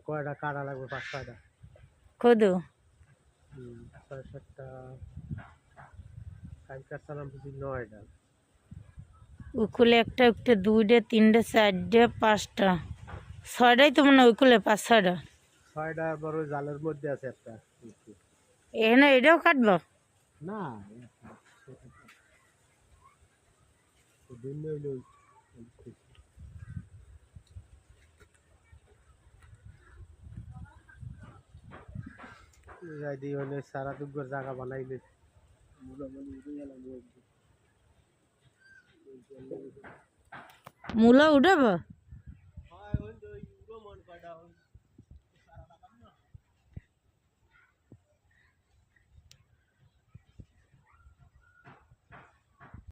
কয়টা কাটা লাগবে? 5-6টা। কদু 6-7টা। কালকার সালাম বুঝি 9টা। উকুলে একটা একটা 2টে 3টে 4টে 5টা 6টাই তো মনে হয় উকুলে 5-6টা। 6টা বড় জালের মধ্যে আছে একটা। এখানে এটাও কাটবো না দিন হইলো যাই দিয়ে হলে সারা দুপুর জায়গা বানাইলে মূলা উঠাবো।